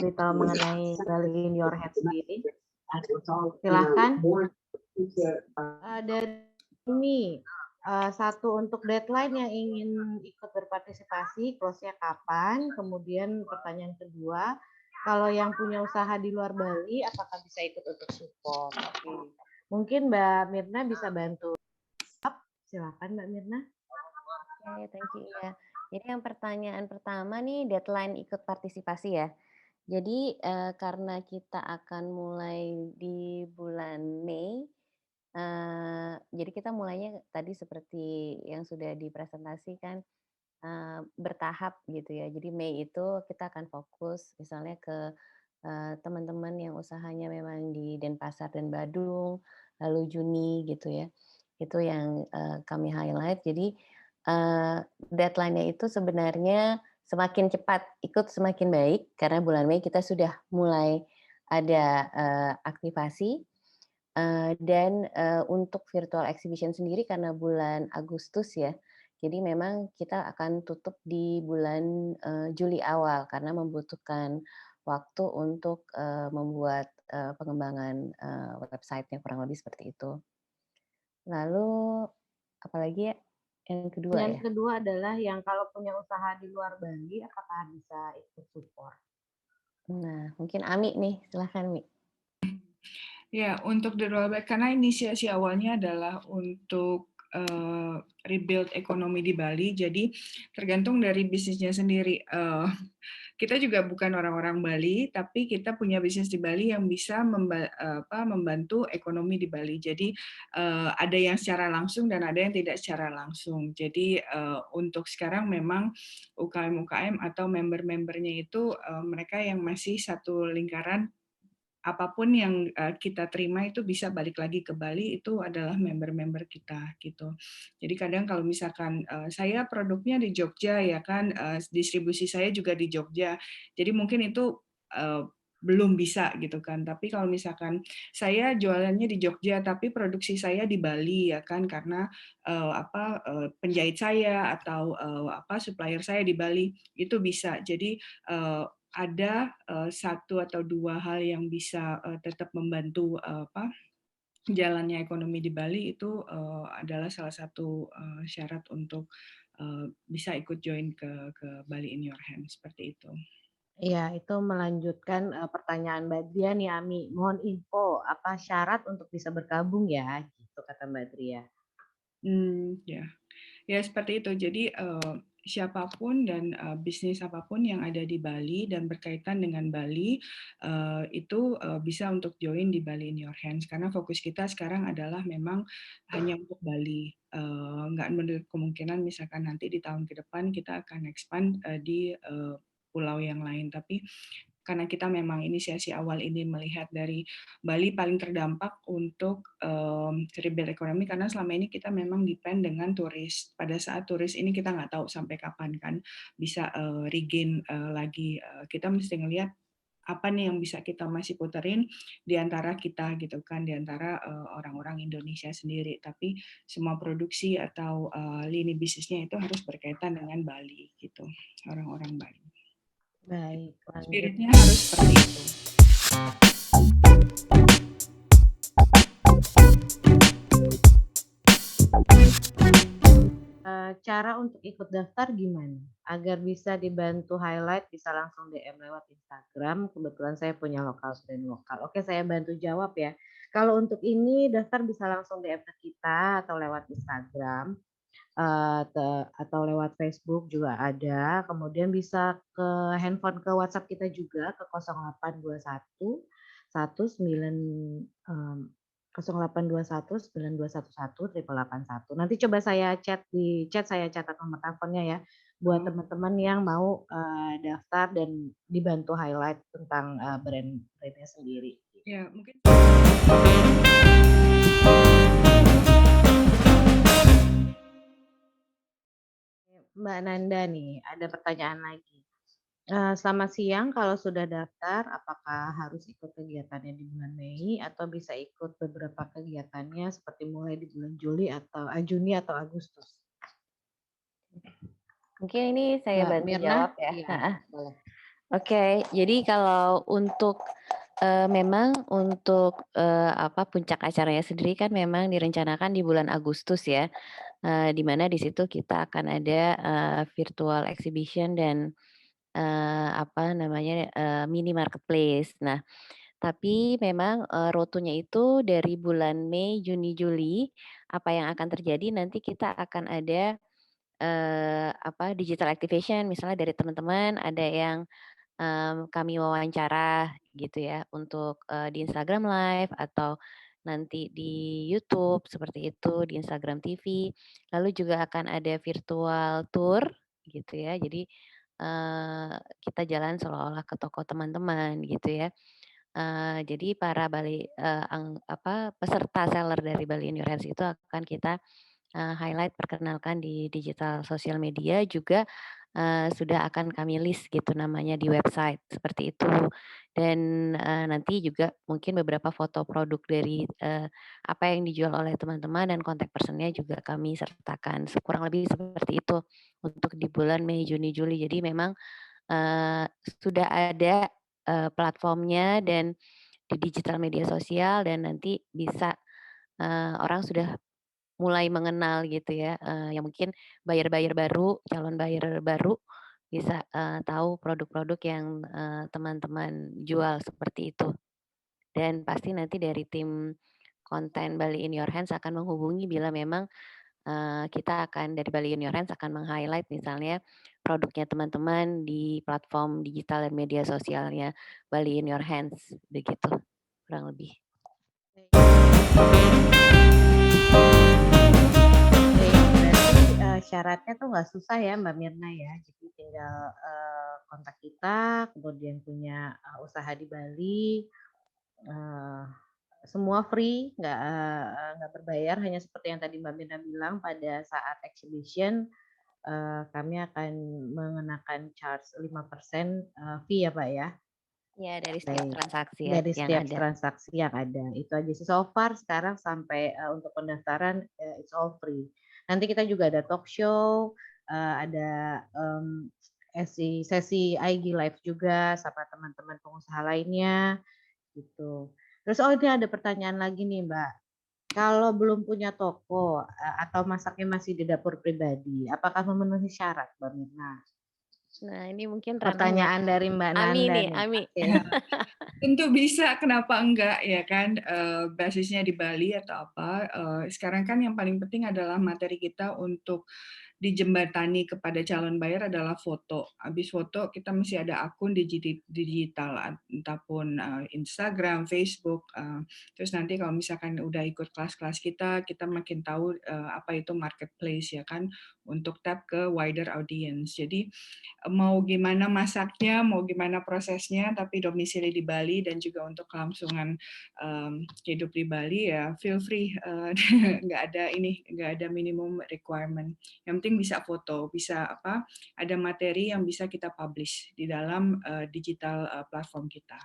memberitahu mengenai Bali in Your Hands sendiri? Silahkan. Dari ini, satu untuk deadline yang ingin ikut berpartisipasi, close-nya kapan? Kemudian pertanyaan kedua, kalau yang punya usaha di luar Bali, apakah bisa ikut untuk support? Oke. Mungkin Mbak Mirna bisa bantu. Silakan Mbak Mirna. Oke, thank you ya. Jadi yang pertanyaan pertama nih deadline ikut partisipasi ya. Jadi karena kita akan mulai di bulan Mei, jadi kita mulainya tadi seperti yang sudah dipresentasikan bertahap gitu ya. Jadi Mei itu kita akan fokus misalnya ke teman-teman yang usahanya memang di Denpasar dan Badung, lalu Juni gitu ya. Itu yang kami highlight. Jadi deadline-nya itu sebenarnya semakin cepat ikut semakin baik karena bulan Mei kita sudah mulai ada aktivasi dan untuk virtual exhibition sendiri karena bulan Agustus ya. Jadi memang kita akan tutup di bulan Juli awal karena membutuhkan waktu untuk membuat pengembangan website-nya kurang lebih seperti itu. Lalu apalagi ya? Yang kedua Yang ya? kedua adalah yang kalau punya usaha di luar Bali, apakah bisa ikut support? Nah, mungkin Ami nih, silahkan Mi. Ya, untuk the rollback, karena inisiasi awalnya adalah untuk rebuild ekonomi di Bali, jadi tergantung dari bisnisnya sendiri. Kita juga bukan orang-orang Bali, tapi kita punya bisnis di Bali yang bisa membantu ekonomi di Bali. Jadi ada yang secara langsung dan ada yang tidak secara langsung. Jadi untuk sekarang memang UKM-UKM atau member-membernya itu mereka yang masih satu lingkaran, apapun yang kita terima itu bisa balik lagi ke Bali, itu adalah member-member kita gitu. Jadi kadang kalau misalkan saya produknya di Jogja ya kan, distribusi saya juga di Jogja. Jadi mungkin itu belum bisa gitu kan. Tapi kalau misalkan saya jualannya di Jogja tapi produksi saya di Bali ya kan, karena penjahit saya atau supplier saya di Bali itu bisa. Jadi ada satu atau dua hal yang bisa tetap membantu jalannya ekonomi di Bali, itu adalah salah satu syarat untuk bisa ikut join ke Bali in Your Hands seperti itu. Iya, itu melanjutkan pertanyaan Mbak Dria nih Ami. Mohon info apa syarat untuk bisa bergabung ya, gitu kata Mbak Dria. Ya seperti itu. Jadi siapapun dan bisnis apapun yang ada di Bali dan berkaitan dengan Bali itu bisa untuk join di Bali in Your Hands, karena fokus kita sekarang adalah memang hanya untuk Bali. Nggak menutup kemungkinan misalkan nanti di tahun ke depan kita akan expand di pulau yang lain, tapi karena kita memang inisiasi awal ini melihat dari Bali paling terdampak untuk rebuild ekonomi, karena selama ini kita memang depend dengan turis. Pada saat turis ini kita nggak tahu sampai kapan kan bisa regain lagi. Kita mesti ngelihat apa nih yang bisa kita masih puterin di antara kita gitu kan, di antara orang-orang Indonesia sendiri. Tapi semua produksi atau lini bisnisnya itu harus berkaitan dengan Bali gitu, orang-orang Bali. Baik, lanjut. Spiritnya harus seperti itu. Cara untuk ikut daftar gimana? Agar bisa dibantu highlight, bisa langsung DM lewat Instagram. Kebetulan saya punya lokal brand lokal. Oke, saya bantu jawab ya. Kalau untuk ini daftar bisa langsung DM ke kita atau lewat Instagram. Atau lewat Facebook juga ada. Kemudian bisa ke handphone, ke WhatsApp kita juga ke 0821 0821 9211 881. Nanti coba saya saya catat nomor teleponnya ya buat teman-teman yang mau daftar dan dibantu highlight tentang brandnya sendiri. Ya, mungkin Mbak Nanda nih, ada pertanyaan lagi. Selamat siang, kalau sudah daftar, apakah harus ikut kegiatannya di bulan Mei atau bisa ikut beberapa kegiatannya seperti mulai di bulan Juni atau Agustus? Mungkin ini saya Mbak bantu Mirna, jawab ya. iya, boleh. Oke, jadi kalau untuk, memang untuk, puncak acaranya sendiri kan memang direncanakan di bulan Agustus ya, di mana di situ kita akan ada, virtual exhibition dan, mini marketplace. Nah, tapi memang, rutunya itu dari bulan Mei, Juni, Juli, apa yang akan terjadi nanti kita akan ada, digital activation misalnya dari teman-teman ada yang kami wawancara gitu ya untuk, di Instagram Live atau nanti di YouTube seperti itu, di Instagram TV. Lalu juga akan ada virtual tour gitu ya. Jadi, kita jalan seolah-olah ke toko teman-teman gitu ya. Jadi para peserta seller dari Bali in Your Hands itu akan kita highlight perkenalkan di digital sosial media juga, sudah akan kami list gitu namanya di website, seperti itu. Dan, nanti juga mungkin beberapa foto produk dari, apa yang dijual oleh teman-teman dan kontak personnya juga kami sertakan, kurang lebih seperti itu untuk di bulan Mei, Juni, Juli. Jadi memang, eee, sudah ada, platformnya dan di digital media sosial dan nanti bisa, orang sudah mulai mengenal gitu ya, yang mungkin buyer-buyer baru, calon buyer baru bisa, tahu produk-produk yang, teman-teman jual seperti itu. Dan pasti nanti dari tim konten Bali in Your Hands akan menghubungi bila memang, kita akan dari Bali in Your Hands akan meng-highlight misalnya produknya teman-teman di platform digital dan media sosialnya Bali in Your Hands, begitu kurang lebih. Oke, berarti, syaratnya tuh nggak susah ya Mbak Mirna ya. Jadi tinggal, kontak kita, kemudian punya, usaha di Bali, eee, semua free, nggak berbayar, hanya seperti yang tadi Mbak Mirna bilang pada saat exhibition, kami akan mengenakan charge 5% fee ya, Pak, ya? Ya dari setiap Baik, transaksi ya dari yang setiap ada. transaksi yang ada, itu aja sih. So far sekarang sampai, untuk pendaftaran, it's all free. Nanti kita juga ada talk show, ada, sesi sesi IG live juga sama teman-teman pengusaha lainnya, gitu. Terus, oh ini ada pertanyaan lagi nih, Mbak. Kalau belum punya toko, atau masaknya masih di dapur pribadi, apakah memenuhi syarat, Mbak Mirna? Nah ini mungkin ranahnya Pertanyaan dari Mbak Ami Nanda nih, nih. Ami. Oke. Tentu bisa, kenapa enggak ya kan, basisnya di Bali atau apa, sekarang kan yang paling penting adalah materi kita untuk dijembatani kepada calon buyer adalah foto. Habis foto kita mesti ada akun digital, entah pun Instagram, Facebook. Terus nanti kalau misalkan udah ikut kelas-kelas kita makin tahu apa itu marketplace ya kan, untuk tap ke wider audience. Jadi mau gimana masaknya, mau gimana prosesnya, tapi domisili di Bali dan juga untuk kelangsungan hidup di Bali ya feel free, nggak ada minimum requirement. Yang penting bisa foto, bisa ada materi yang bisa kita publish di dalam digital platform kita.